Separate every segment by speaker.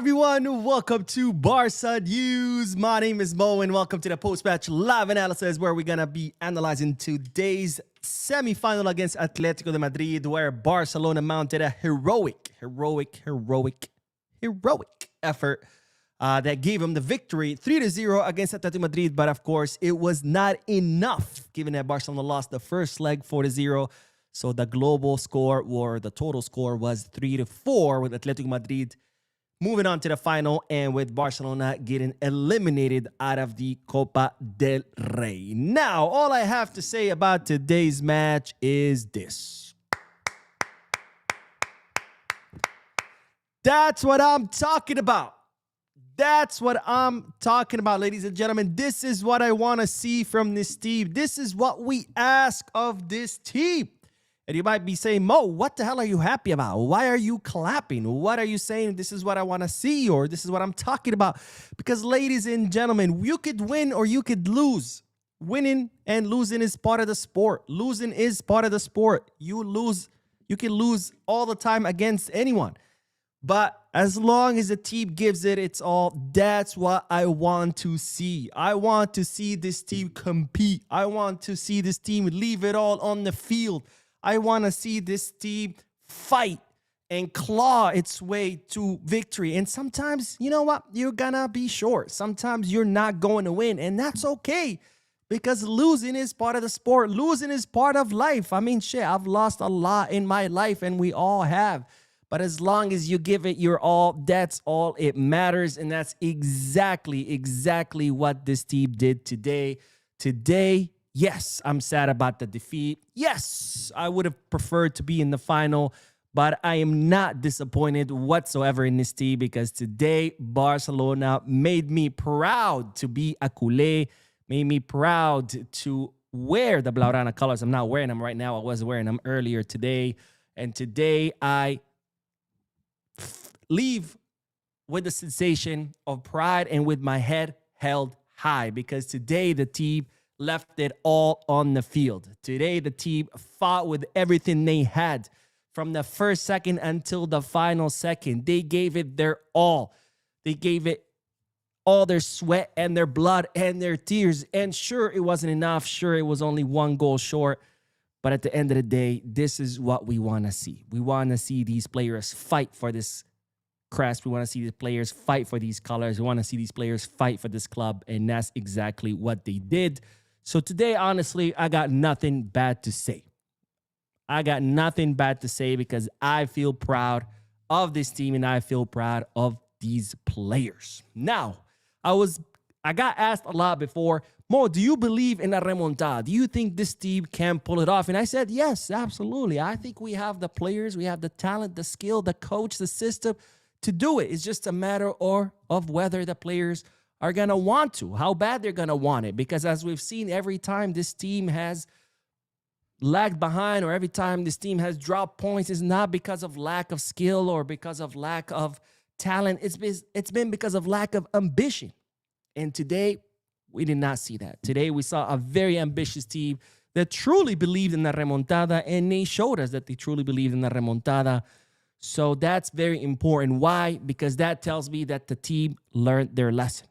Speaker 1: everyone? Welcome to Barca News. My name is Mo, and welcome to the post-match live analysis where we're going to be analyzing today's semi-final against Atlético de Madrid, where Barcelona mounted a heroic effort that gave them the victory 3-0 against Atlético Madrid. But of course, it was not enough, given that Barcelona lost the first leg 4-0. So the global score, or the total score, was 3-4 with Atlético Madrid moving on to the final, and with Barcelona getting eliminated out of the Copa del Rey. Now, all I have to say about today's match is this. That's what I'm talking about. That's what I'm talking about, ladies and gentlemen. This is what I want to see from this team. This is what we ask of this team. And you might be saying, Mo, what the hell are you happy about? Why are you clapping? What are you saying? This is what I want to see, or this is what I'm talking about. Because, ladies and gentlemen, you could win or you could lose. Winning and losing is part of the sport. Losing is part of the sport. You can lose all the time against anyone. But as long as the team gives it its all, that's what I want to see. I want to see this team compete. I want to see this team leave it all on the field. I want to see this team fight and claw its way to victory. And sometimes, you know what? You're going to be short. Sometimes you're not going to win. And that's okay, because losing is part of the sport. Losing is part of life. I mean, shit, I've lost a lot in my life, and we all have. But as long as you give it your all, that's all it matters. And that's exactly what this team did today. Today, yes, I'm sad about the defeat. Yes, I would have preferred to be in the final, but I am not disappointed whatsoever in this team, because today Barcelona made me proud to be a culé, made me proud to wear the Blaugrana colors. I'm not wearing them right now. I was wearing them earlier today. And today I leave with the sensation of pride and with my head held high, because today the team left it all on the field. Today, the team fought with everything they had from the first second until the final second. They gave it their all. They gave it all their sweat and their blood and their tears. And sure, it wasn't enough. Sure, it was only one goal short. But at the end of the day, this is what we want to see. We want to see these players fight for this crest. We want to see these players fight for these colors. We want to see these players fight for this club. And that's exactly what they did. So today, honestly, I got nothing bad to say. I got nothing bad to say, because I feel proud of this team and I feel proud of these players. Now, I got asked a lot before, Mo, do you believe in a remontada? Do you think this team can pull it off? And I said, yes, absolutely. I think we have the players, we have the talent, the skill, the coach, the system to do it. It's just a matter of whether the players are going to want to, how bad they're going to want it. Because as we've seen, every time this team has lagged behind, or every time this team has dropped points, it's not because of lack of skill or because of lack of talent. It's been because of lack of ambition. And today, we did not see that. Today, we saw a very ambitious team that truly believed in the remontada, and they showed us that they truly believed in the remontada. So that's very important. Why? Because that tells me that the team learned their lesson.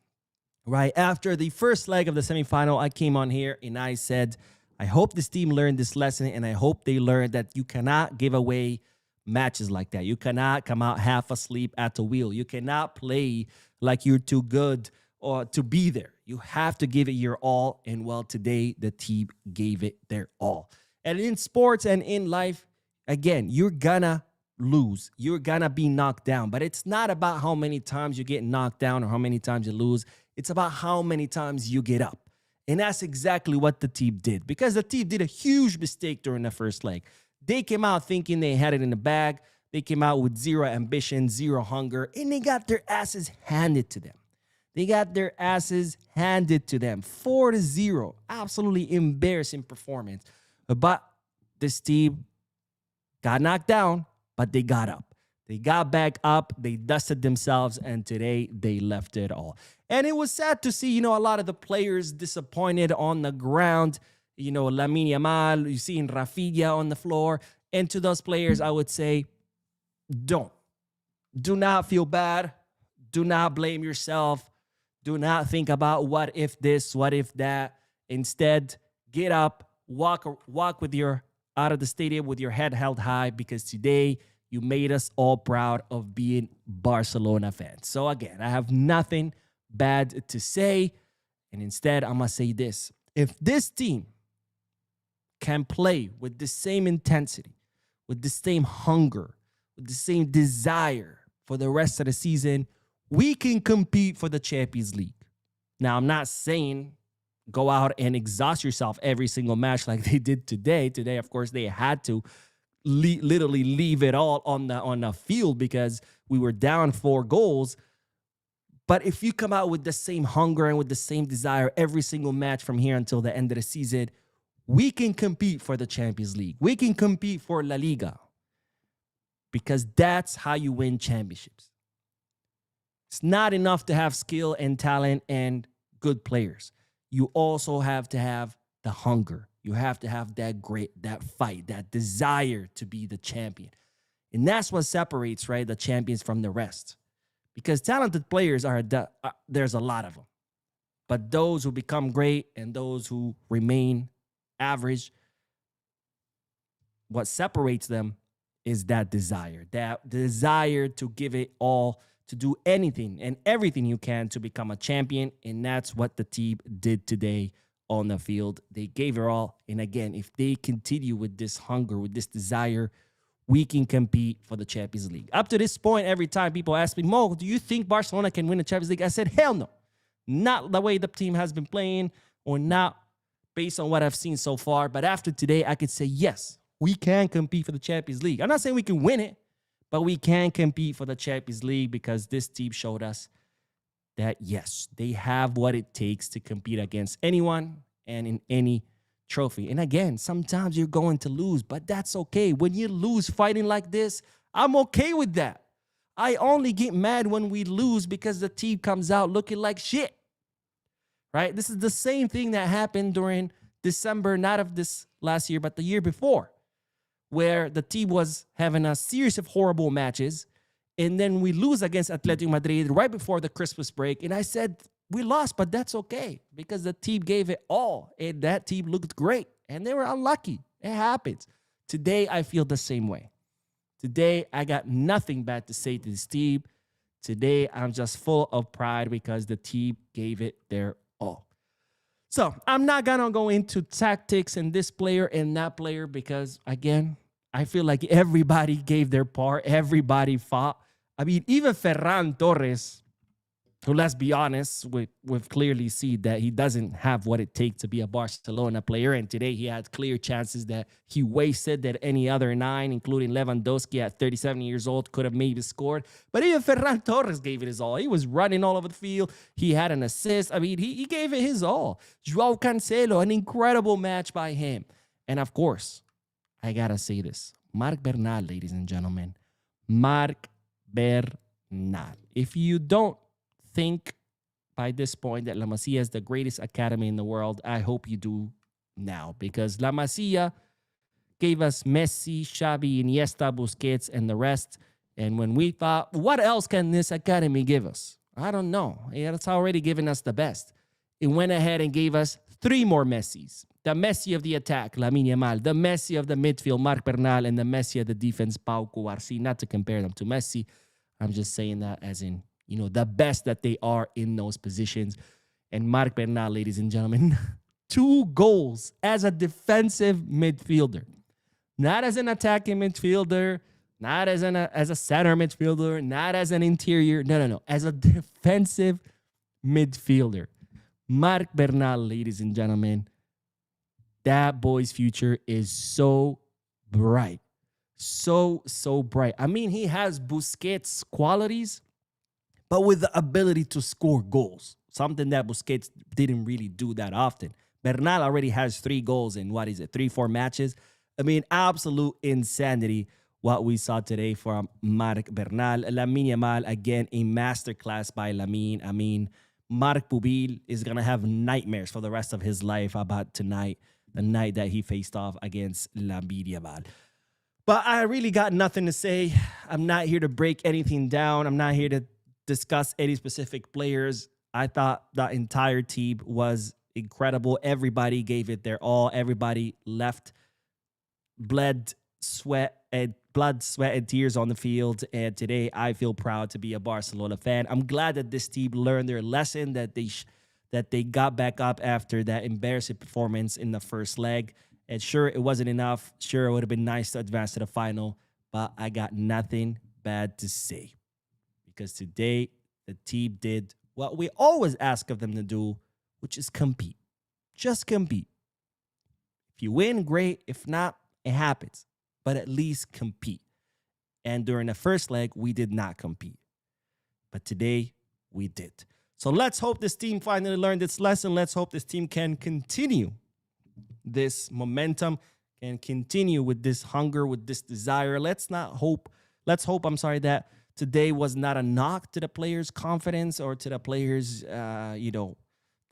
Speaker 1: Right after the first leg of the semifinal, I came on here and I said, I hope this team learned this lesson, and I hope they learned that you cannot give away matches like that. You cannot come out half asleep at the wheel. You cannot play like you're too good or to be there. You have to give it your all. And well, today the team gave it their all. And in sports and in life, again, you're gonna lose. You're gonna be knocked down. But it's not about how many times you get knocked down or how many times you lose. It's about how many times you get up. And that's exactly what the team did, because the team did a huge mistake during the first leg. They came out thinking they had it in the bag. They came out with zero ambition, zero hunger, and they got their asses handed to them. They got their asses handed to them. 4-0. Absolutely embarrassing performance. But this team got knocked down, but they got up. They got back up, they dusted themselves, and today they left it all. And it was sad to see, a lot of the players disappointed on the ground. Lamine Yamal, you see in Rafinha on the floor. And to those players, I would say, do not feel bad. Do not blame yourself. Do not think about what if this, what if that. Instead, get up, walk with your out of the stadium with your head held high, because today you made us all proud of being Barcelona fans. So again, I have nothing bad to say. And instead, I'm going to say this. If this team can play with the same intensity, with the same hunger, with the same desire for the rest of the season, we can compete for the Champions League. Now, I'm not saying go out and exhaust yourself every single match like they did today. Today, of course, they had to literally leave it all on the field because we were down 4 goals. But if you come out with the same hunger and with the same desire every single match from here until the end of the season, we can compete for the Champions League. We can compete for La Liga, because that's how you win championships. It's not enough to have skill and talent and good players. You also have to have the hunger. You have to have that grit, that fight, that desire to be the champion. And that's what separates, right, the champions from the rest. Because talented players there's a lot of them. But those who become great and those who remain average, what separates them is that desire to give it all, to do anything and everything you can to become a champion. And that's what the team did today on the field. They gave it all. And again, if they continue with this hunger, with this desire, we can compete for the Champions League. Up to this point, every time people ask me, Mo, do you think Barcelona can win the Champions League? I said, hell no. Not the way the team has been playing, or not based on what I've seen so far. But after today, I could say, yes, we can compete for the Champions League. I'm not saying we can win it, but we can compete for the Champions League, because this team showed us that, yes, they have what it takes to compete against anyone and in any trophy. And again, sometimes you're going to lose, but that's okay. When you lose fighting like this, I'm okay with that. I only get mad when we lose because the team comes out looking like shit, right? This is the same thing that happened during December, not of this last year, but the year before, where the team was having a series of horrible matches, and then we lose against Atlético Madrid right before the Christmas break. And I said, we lost, but that's okay, because the team gave it all, and that team looked great, and they were unlucky. It happens. Today, I feel the same way. Today, I got nothing bad to say to this team. Today, I'm just full of pride because the team gave it their all. So I'm not going to go into tactics and this player and that player, because, again, I feel like everybody gave their part. Everybody fought. I mean, even Ferran Torres, who, let's be honest, we've clearly seen that he doesn't have what it takes to be a Barcelona player. And today he had clear chances that he wasted, that any other 9, including Lewandowski at 37 years old, could have maybe scored. But even Ferran Torres gave it his all. He was running all over the field. He had an assist. I mean, he gave it his all. Joao Cancelo, an incredible match by him. And of course, I got to say this. Marc Bernal, ladies and gentlemen. Marc Bernal. If you don't think by this point that Lamasia is the greatest academy in the world, I hope you do now, because Lamasia gave us Messi, Xavi, Iniesta, Busquets, and the rest. And when we thought, what else can this academy give us? I don't know. It's already given us the best. It went ahead and gave us 3 more Messis. The Messi of the attack, Lamine Yamal. The Messi of the midfield, Marc Bernal. And the Messi of the defense, Pau Cubarsí. Not to compare them to Messi. I'm just saying that as in, you know, the best that they are in those positions. And Marc Bernal, ladies and gentlemen, 2 goals as a defensive midfielder. Not as an attacking midfielder, not as a center midfielder, not as an interior. No. As a defensive midfielder. Marc Bernal, ladies and gentlemen, that boy's future is so bright. So bright. I mean, he has Busquets qualities, but with the ability to score goals, something that Busquets didn't really do that often. Bernal already has 3 goals in, 3-4 matches. I mean, absolute insanity what we saw today from Marc Bernal. Lamine Yamal, again, a masterclass by Lamine. I mean, Marc Pubil is going to have nightmares for the rest of his life about tonight, the night that he faced off against Lamine Yamal. But I really got nothing to say. I'm not here to break anything down. I'm not here to discuss any specific players. I thought the entire team was incredible. Everybody gave it their all. Everybody left blood, sweat, and tears on the field. And today, I feel proud to be a Barcelona fan. I'm glad that this team learned their lesson, that they got back up after that embarrassing performance in the first leg. And sure, it wasn't enough. Sure, it would have been nice to advance to the final, but I got nothing bad to say because today the team did what we always ask of them to do, which is compete. Just compete. If you win, great. If not, it happens. But at least compete. And during the first leg, we did not compete. But today, we did. So let's hope this team finally learned its lesson. Let's hope this team can continue this momentum, can continue with this hunger, with this desire. Let's hope that today was not a knock to the players' confidence or to the players'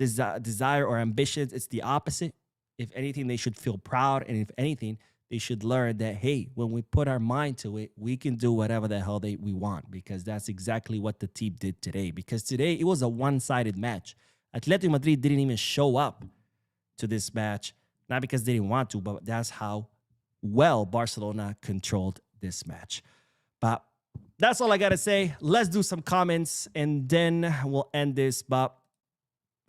Speaker 1: desire or ambitions. It's the opposite. If anything, they should feel proud. And if anything, they should learn that, hey, when we put our mind to it, we can do whatever the hell we want, because that's exactly what the team did today. Because today, it was a one-sided match. Atlético Madrid didn't even show up to this match, not because they didn't want to, but that's how well Barcelona controlled this match. But that's all I got to say. Let's do some comments, and then we'll end this. But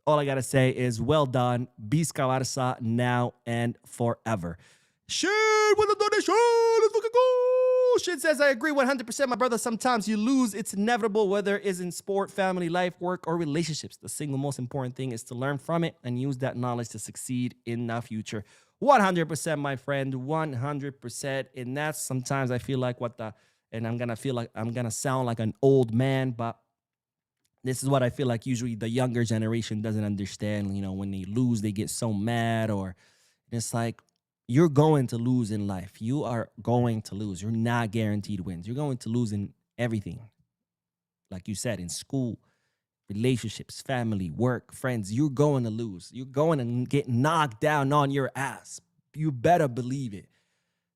Speaker 1: all I got to say is well done. Visca Barça now and forever. Shit, with the donation. Let's fucking go. Shit says, I agree 100%, my brother. Sometimes you lose. It's inevitable, whether it's in sport, family, life, work, or relationships. The single most important thing is to learn from it and use that knowledge to succeed in the future. 100%, my friend. 100%. And that's sometimes I feel like and I'm going to feel like I'm going to sound like an old man, but this is what I feel like usually the younger generation doesn't understand. You know, when they lose, they get so mad, or it's like, you're going to lose in life. You are going to lose. You're not guaranteed wins. You're going to lose in everything. Like you said, in school, relationships, family, work, friends, you're going to lose. You're going to get knocked down on your ass. You better believe it.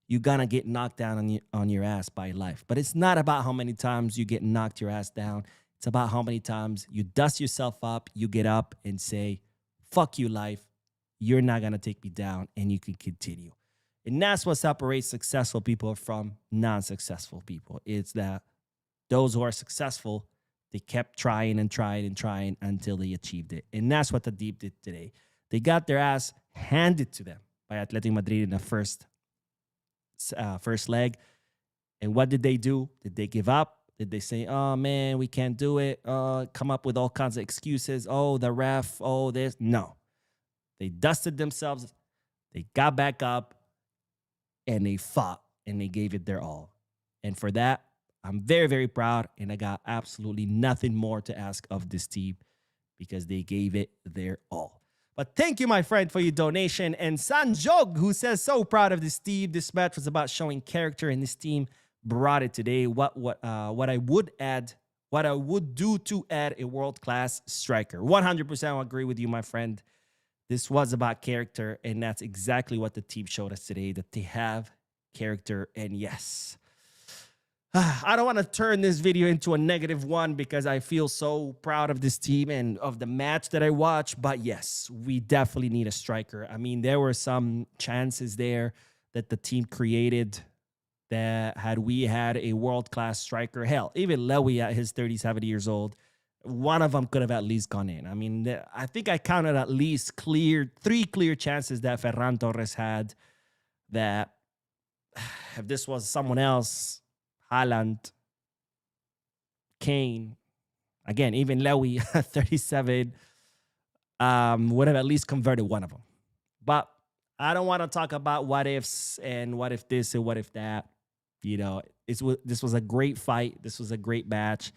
Speaker 1: You're going to get knocked down on your ass by life. But it's not about how many times you get knocked your ass down. It's about how many times you dust yourself up, you get up and say, fuck you, life. You're not going to take me down, and you can continue. And that's what separates successful people from non-successful people. It's that those who are successful, they kept trying and trying and trying until they achieved it. And that's what the Deep did today. They got their ass handed to them by Atlético Madrid in the first leg. And what did they do? Did they give up? Did they say, oh, man, we can't do it? Come up with all kinds of excuses. Oh, the ref. Oh, this. No. They dusted themselves, they got back up, and they fought, and they gave it their all. And for that, I'm very, very proud, and I got absolutely nothing more to ask of this team because they gave it their all. But thank you, my friend, for your donation. And Sanjog, who says, so proud of this team. This match was about showing character, and this team brought it today. What I would do to add a world-class striker. 100% agree with you, my friend. This was about character, and that's exactly what the team showed us today, that they have character. And yes, I don't want to turn this video into a negative one because I feel so proud of this team and of the match that I watched. But yes, we definitely need a striker. I mean, there were some chances there that the team created that had we had a world-class striker, hell, even Lewy at his 37 years old, one of them could have at least gone in. I mean, I think I counted at least three clear chances that Ferran Torres had that if this was someone else, Haaland, Kane, again, even Lewy at 37, would have at least converted one of them. But I don't want to talk about what ifs and what if this and what if that. You know, this was a great fight. This was a great match.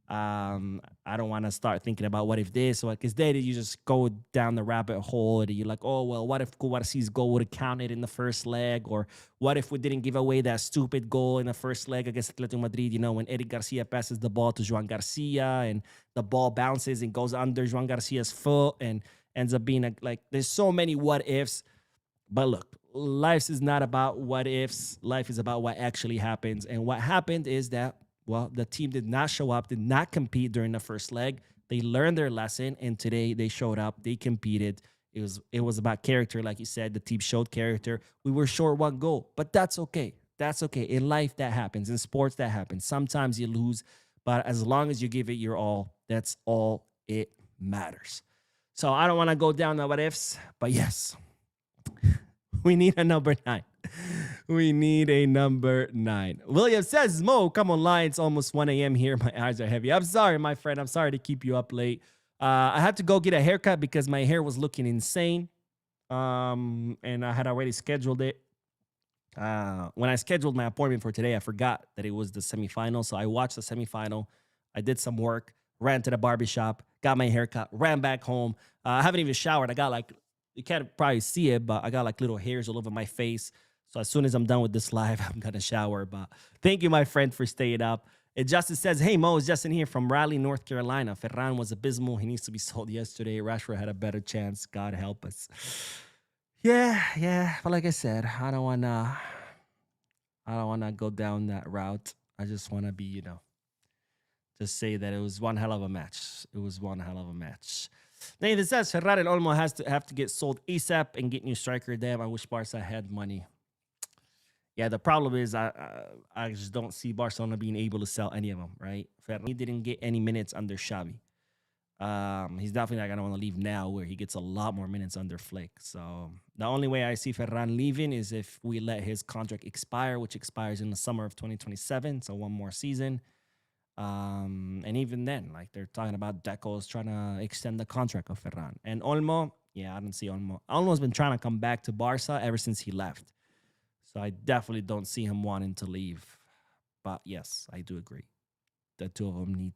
Speaker 1: I don't want to start thinking about what if this, or because then you just go down the rabbit hole and you're like, oh, well, what if Cubarsi's goal would have counted in the first leg? Or what if we didn't give away that stupid goal in the first leg against Atlético Madrid, you know, when Eric Garcia passes the ball to Joan Garcia and the ball bounces and goes under Joan Garcia's foot and ends up being there's so many what ifs. But look, life is not about what ifs. Life is about what actually happens. And what happened is that Well, the team did not show up, did not compete during the first leg. They learned their lesson, and today they showed up. They competed. It was about character, like you said. The team showed character. We were short one goal, but that's okay. That's okay. In life, that happens. In sports, that happens. Sometimes you lose, but as long as you give it your all, that's all it matters. So I don't want to go down the what ifs, but yes, we need a number 9. We need a number 9. William says, Mo, come online. It's almost 1 a.m. here. My eyes are heavy. I'm sorry, my friend. I'm sorry to keep you up late. I had to go get a haircut because my hair was looking insane. And I had already scheduled it. When I scheduled my appointment for today, I forgot that it was the semifinal. So I watched the semifinal. I did some work, ran to the barbershop, got my haircut, ran back home. I haven't even showered. I got like, you can't probably see it, but I got like little hairs all over my face. So as soon as I'm done with this live, I'm going to shower. But thank you, my friend, for staying up. And Justice says, hey, Mo, it's Justin here from Raleigh, North Carolina. Ferran was abysmal. He needs to be sold yesterday. Rashford had a better chance. God help us. Yeah. But like I said, I don't wanna go down that route. I just wanna be, just say that it was one hell of a match. It was one hell of a match. Nathan says Ferran and Olmo have to get sold ASAP and get new striker. Damn, I wish Barca had money. Yeah, the problem is I just don't see Barcelona being able to sell any of them, right? Ferran didn't get any minutes under Xavi. He's definitely not going to want to leave now where he gets a lot more minutes under Flick. So the only way I see Ferran leaving is if we let his contract expire, which expires in the summer of 2027. So one more season. And even then, like they're talking about Deco's trying to extend the contract of Ferran. And Olmo, yeah, I don't see Olmo. Olmo's been trying to come back to Barca ever since he left. So I definitely don't see him wanting to leave. But yes, I do agree. The two of them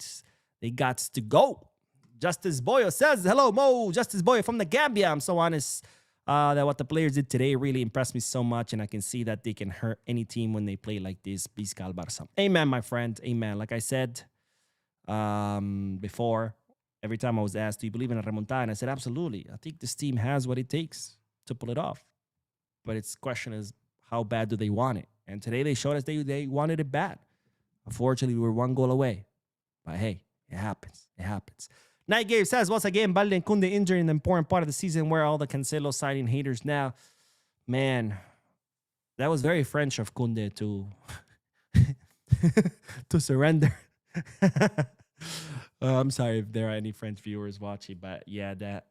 Speaker 1: they got to go. Justice Boyo says, hello, Mo. Justice Boyo from the Gambia. I'm so honest that what the players did today really impressed me so much, and I can see that they can hurt any team when they play like this. Biscal Barça. Amen, my friend. Amen. Like I said before, every time I was asked, do you believe in a remontada? And I said, absolutely. I think this team has what it takes to pull it off. But its question is, how bad do they want it? And today they showed us they wanted it bad. Unfortunately, we were one goal away. But hey, it happens. It happens. Night Game says, once again, Balde and Kunde injured in the important part of the season where all the Cancelo signing haters now. Man, that was very French of Kunde to, to surrender. I'm sorry if there are any French viewers watching, but yeah,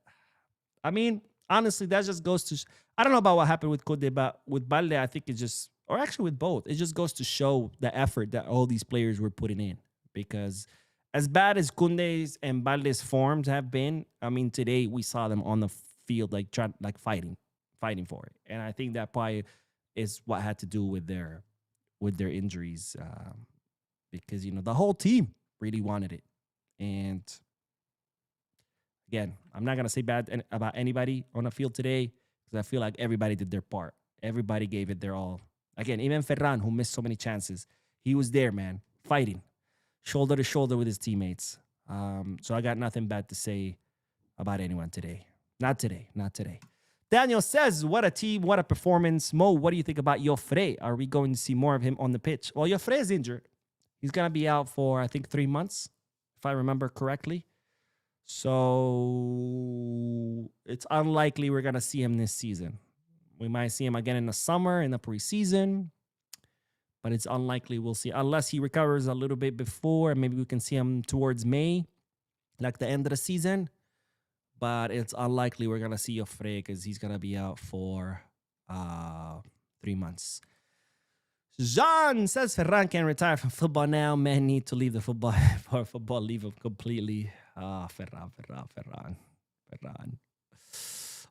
Speaker 1: honestly, that just goes to, I don't know about what happened with Kunde, but with Balde, I think it's just, or actually with both, it just goes to show the effort that all these players were putting in. Because as bad as Kunde's and Balde's forms have been, today we saw them on the field fighting for it, and I think that probably is what had to do with their injuries, because the whole team really wanted it. And again, I'm not gonna say bad about anybody on the field today because I feel like everybody did their part. Everybody gave it their all. Again, even Ferran, who missed so many chances, he was there, man, fighting shoulder to shoulder with his teammates. So I got nothing bad to say about anyone today. Not today. Daniel says, what a team, what a performance. Mo, what do you think about Joffre? Are we going to see more of him on the pitch? Well, Joffre is injured. He's going to be out for, I think, 3 months, if I remember correctly. So it's unlikely we're going to see him this season. We might see him again in the summer, in the preseason. But it's unlikely we'll see, unless he recovers a little bit before, maybe we can see him towards May, like the end of the season. But it's unlikely we're going to see Joffre because he's going to be out for 3 months. Jean says Ferran can retire from football now. Men need to leave the football for football, leave him completely. Ferran.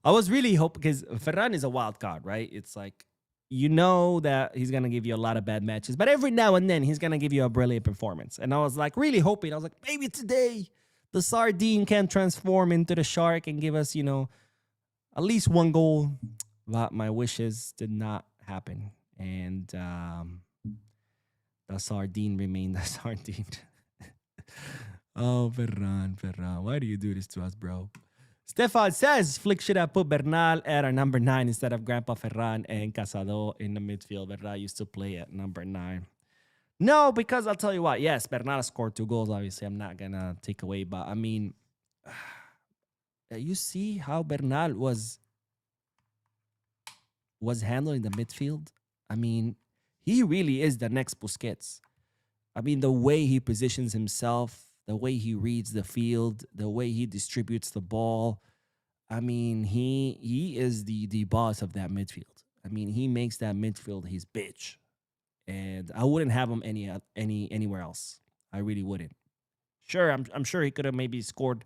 Speaker 1: I was really hoping, because Ferran is a wild card, right? It's like, that he's going to give you a lot of bad matches, but every now and then he's going to give you a brilliant performance. And I was like really hoping, maybe today the sardine can transform into the shark and give us, at least one goal. But my wishes did not happen. And the sardine remained the sardine. Oh, Ferran, why do you do this to us, bro? Stefan says, Flick should have put Bernal at our number 9 instead of Grandpa Ferran and Casado in the midfield. Bernal used to play at number 9. No, because I'll tell you what. Yes, Bernal scored 2 goals. Obviously, I'm not gonna take away, but I mean, you see how Bernal was handling the midfield. I mean, he really is the next Busquets. I mean, the way he positions himself, the way he reads the field, the way he distributes the ball. I mean, he is the boss of that midfield. I mean, he makes that midfield his bitch, and I wouldn't have him anywhere else. I really wouldn't. Sure, I'm sure he could have maybe scored.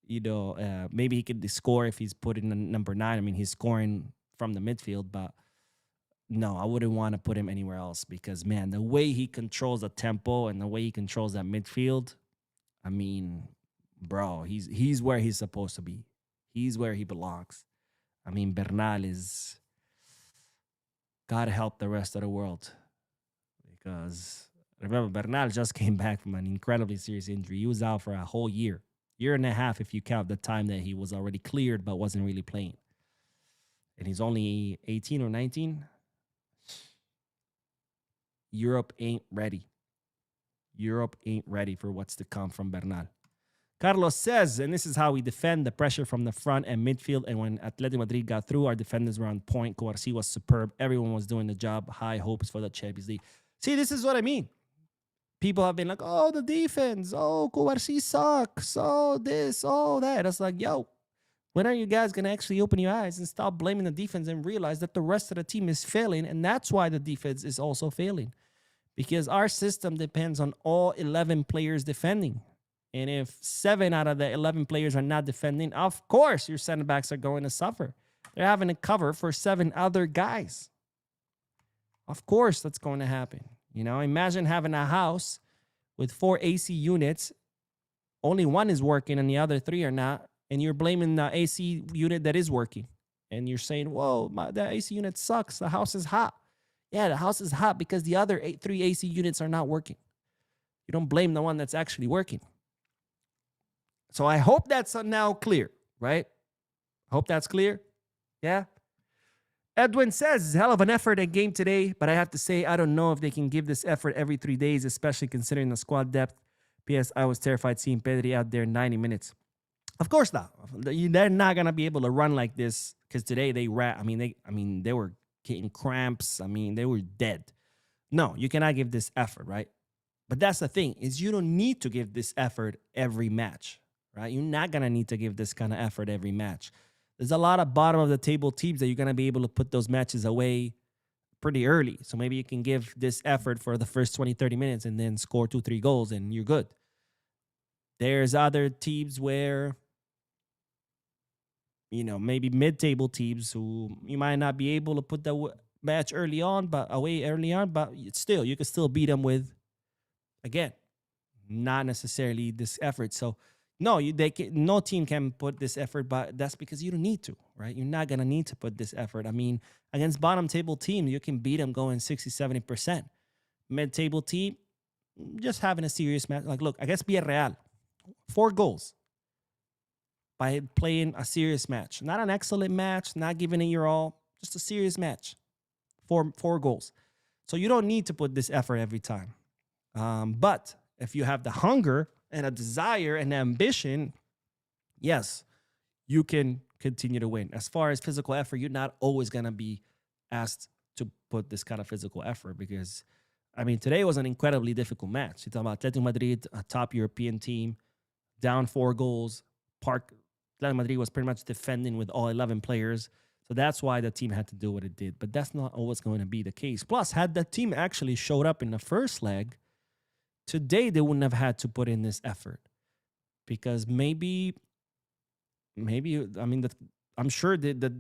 Speaker 1: Maybe he could score if he's put in the number 9. I mean, he's scoring from the midfield, but no, I wouldn't want to put him anywhere else because man, the way he controls the tempo and the way he controls that midfield, I mean, bro, he's where he's supposed to be. He's where he belongs. I mean, Bernal is God help the rest of the world because remember Bernal just came back from an incredibly serious injury. He was out for a whole year and a half if you count the time that he was already cleared but wasn't really playing. And he's only 18 or 19. Europe ain't ready. Europe ain't ready for what's to come from Bernal. Carlos says, and this is how we defend the pressure from the front and midfield. And when Atletico Madrid got through, our defenders were on point. Coarsi was superb. Everyone was doing the job. High hopes for the Champions League. See, this is what I mean. People have been like, oh, the defense. Oh, Coarsi sucks. Oh, this, oh, that. It's like, yo, when are you guys going to actually open your eyes and stop blaming the defense and realize that the rest of the team is failing? And that's why the defense is also failing. Because our system depends on all 11 players defending. And if 7 out of the 11 players are not defending, of course your center backs are going to suffer. They're having to cover for 7 other guys. Of course that's going to happen. You know, imagine having a house with 4 AC units. Only one is working and the other 3 are not. And you're blaming the AC unit that is working. And you're saying, whoa, the AC unit sucks. The house is hot. Yeah, the house is hot because the other 3 AC units are not working. You don't blame the one that's actually working. So I hope that's now clear, right? Hope that's clear. Yeah. Edwin says, hell of an effort at game today, but I have to say, I don't know if they can give this effort every 3 days, especially considering the squad depth. P.S. I was terrified seeing Pedri out there 90 minutes. Of course not. They're not going to be able to run like this because today they ran. They were getting cramps. I mean, they were dead. No, you cannot give this effort, right? But that's the thing, is you don't need to give this effort every match, right? You're not going to need to give this kind of effort every match. There's a lot of bottom of the table teams that you're going to be able to put those matches away pretty early. So maybe you can give this effort for the first 20, 30 minutes and then score 2, 3 goals and you're good. There's other teams where, you know, maybe mid-table teams who you might not be able to put the match away early on, but still, you can still beat them with, again, not necessarily this effort. So, no, no team can put this effort, but that's because you don't need to, right? You're not going to need to put this effort. I mean, against bottom-table teams, you can beat them going 60, 70%. Mid-table team, just having a serious match. Like, look, against Villarreal, 4 goals. By playing a serious match. Not an excellent match, not giving it your all, just a serious match. 4 goals. So you don't need to put this effort every time. But if you have the hunger and a desire and ambition, yes, you can continue to win. As far as physical effort, you're not always going to be asked to put this kind of physical effort because, I mean, today was an incredibly difficult match. You're talking about Atlético Madrid, a top European team, down 4 goals. Atletico Madrid was pretty much defending with all 11 players. So that's why the team had to do what it did. But that's not always going to be the case. Plus, had the team actually showed up in the first leg, today they wouldn't have had to put in this effort. Because maybe, I'm sure that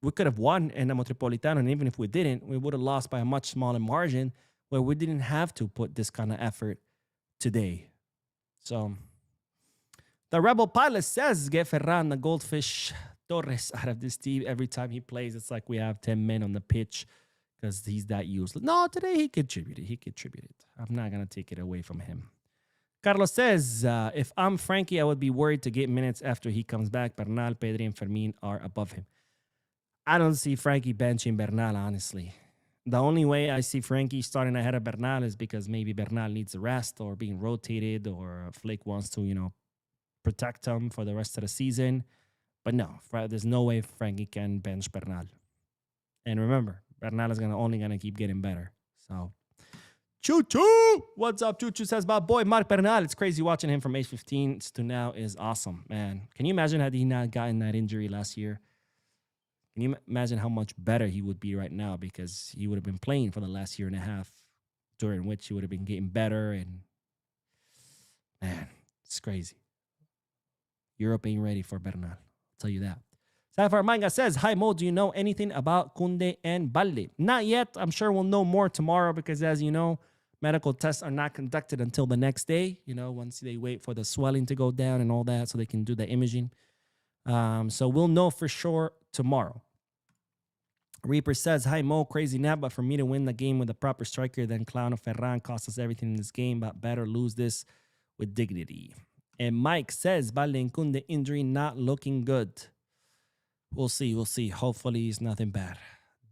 Speaker 1: we could have won in the Metropolitano. And even if we didn't, we would have lost by a much smaller margin where we didn't have to put this kind of effort today. So the Rebel Pilot says, get Ferran, the Goldfish Torres out of this team. Every time he plays, it's like we have 10 men on the pitch because he's that useless. No, today he contributed. I'm not going to take it away from him. Carlos says, if I'm Frankie, I would be worried to get minutes after he comes back. Bernal, Pedri, and Fermin are above him. I don't see Frankie benching Bernal, honestly. The only way I see Frankie starting ahead of Bernal is because maybe Bernal needs a rest or being rotated, or Flick wants to, protect him for the rest of the season. But no, there's no way Frankie can bench Bernal. And remember, Bernal is only gonna keep getting better. So, Choo Choo! What's up, Choo Choo? Says my boy Marc Bernal. It's crazy watching him from age 15 to now is awesome, man. Can you imagine had he not gotten that injury last year? Can you imagine how much better he would be right now? Because he would have been playing for the last year and a half, during which he would have been getting better. And man, it's crazy. Europe ain't ready for Bernal. I'll tell you that. Sapphire Manga says, hi Mo, do you know anything about Kunde and Balde? Not yet. I'm sure we'll know more tomorrow because, as you know, medical tests are not conducted until the next day. Once they wait for the swelling to go down and all that so they can do the imaging. So we'll know for sure tomorrow. Reaper says, hi Mo, crazy nap, but for me to win the game with a proper striker, then Clown of Ferran cost us everything in this game, but better lose this with dignity. And Mike says, Balde and Kunde injury not looking good. We'll see. Hopefully it's nothing bad.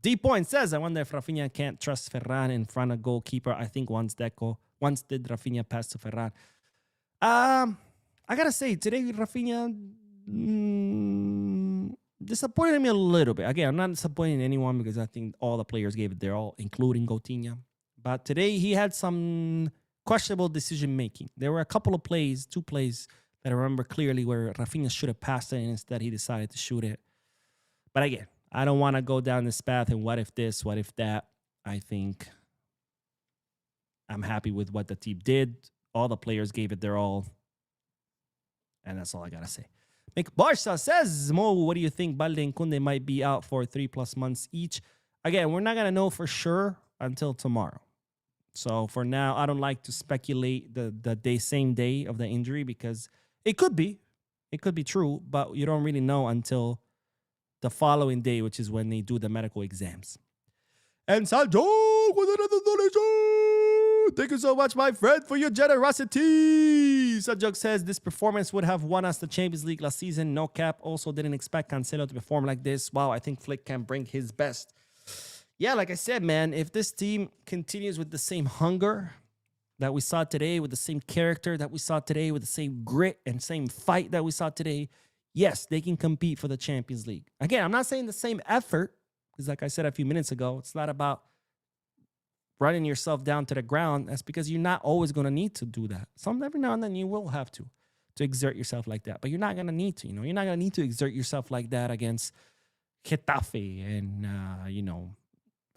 Speaker 1: D Point says, I wonder if Rafinha can't trust Ferran in front of goalkeeper. I think once did Rafinha pass to Ferran. I gotta say, today Rafinha disappointed me a little bit. Again, I'm not disappointing anyone because I think all the players gave it their all, including Coutinho. But today he had some questionable decision making. There were a couple of plays, 2 plays that I remember clearly where Rafinha should have passed it and instead he decided to shoot it. But again, I don't want to go down this path and what if this, what if that. I think I'm happy with what the team did. All the players gave it their all. And that's all I got to say. Mick Barca says, Mo, what do you think? Balde and Kunde might be out for 3+ months each. Again, we're not going to know for sure until tomorrow. So for now, I don't like to speculate the same day of the injury because it could be true, but you don't really know until the following day, which is when they do the medical exams. And Sajok with another donation. Thank you so much, my friend, for your generosity. Sajok says this performance would have won us the Champions League last season. No cap. Also didn't expect Cancelo to perform like this. Wow, I think Flick can bring his best. Yeah, like I said, man, if this team continues with the same hunger that we saw today, with the same character that we saw today, with the same grit and same fight that we saw today, yes, they can compete for the Champions League. Again, I'm not saying the same effort, because like I said a few minutes ago, it's not about running yourself down to the ground. That's because you're not always going to need to do that. Every now and then you will have to exert yourself like that. But you're not going to need to, you're not going to need to exert yourself like that against Getafe and,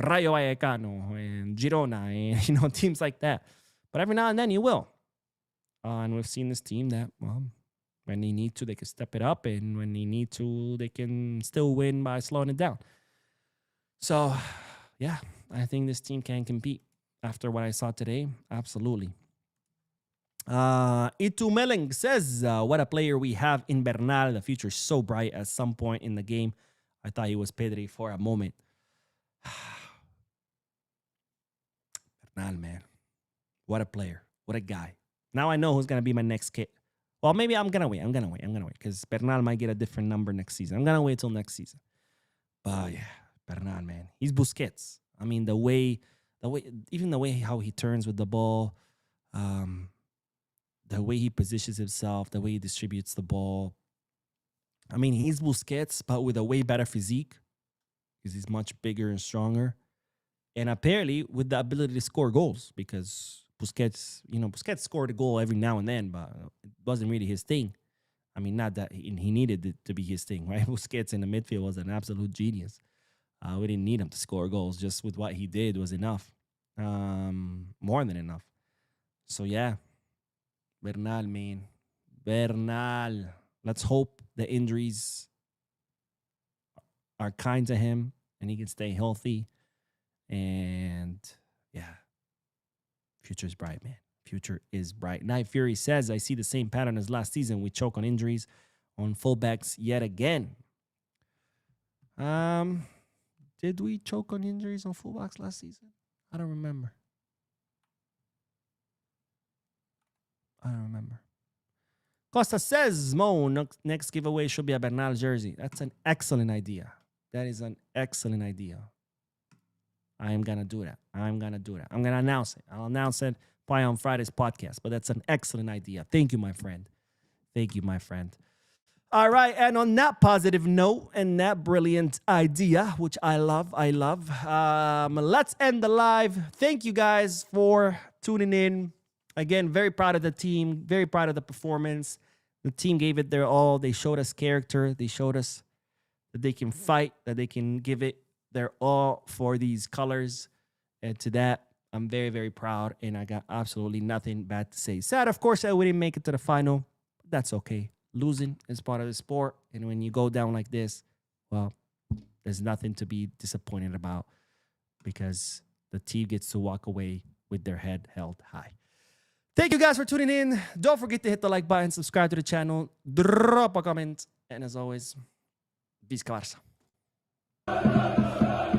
Speaker 1: Rayo Vallecano and Girona and, teams like that. But every now and then you will. And we've seen this team that, well, when they need to, they can step it up. And when they need to, they can still win by slowing it down. So, yeah, I think this team can compete. After what I saw today, absolutely. Itu Meleng says, what a player we have in Bernal. The future is so bright. At some point in the game, I thought he was Pedri for a moment. Bernal, man. What a player. What a guy. Now I know who's going to be my next kid. Well, maybe I'm going to wait. Because Bernal might get a different number next season. I'm going to wait till next season. But, yeah, Bernal, man. He's Busquets. I mean, the way how he turns with the ball, the way he positions himself, the way he distributes the ball. I mean, he's Busquets, but with a way better physique because he's much bigger and stronger. And apparently with the ability to score goals because Busquets scored a goal every now and then, but it wasn't really his thing. I mean, not that he needed it to be his thing, right? Busquets in the midfield was an absolute genius. We didn't need him to score goals. Just with what he did was enough. More than enough. So, yeah. Bernal, man. Bernal. Let's hope the injuries are kind to him and he can stay healthy. And, yeah. Future is bright, man. Future is bright. Night Fury says, I see the same pattern as last season. We choke on injuries on fullbacks yet again. Did we choke on injuries on fullbacks last season? I don't remember. Costa says, Mo, next giveaway should be a Bernal jersey. That's an excellent idea. That is an excellent idea. I am going to do that. I'm going to do that. I'm going to announce it. I'll announce it probably on Friday's podcast, but that's an excellent idea. Thank you, my friend. Thank you, my friend. All right, and on that positive note and that brilliant idea, which I love, let's end the live. Thank you guys for tuning in. Again, very proud of the team, very proud of the performance. The team gave it their all. They showed us character. They showed us that they can fight, that they can give it their all for these colors. And to that, I'm very, very proud, and I got absolutely nothing bad to say. Sad, of course, that we didn't make it to the final. That's okay. Losing is part of the sport, and when you go down like this, well, there's nothing to be disappointed about because the team gets to walk away with their head held high. Thank you guys for tuning in. Don't forget to hit the like button, subscribe to the channel, drop a comment, and as always, Visca Barça.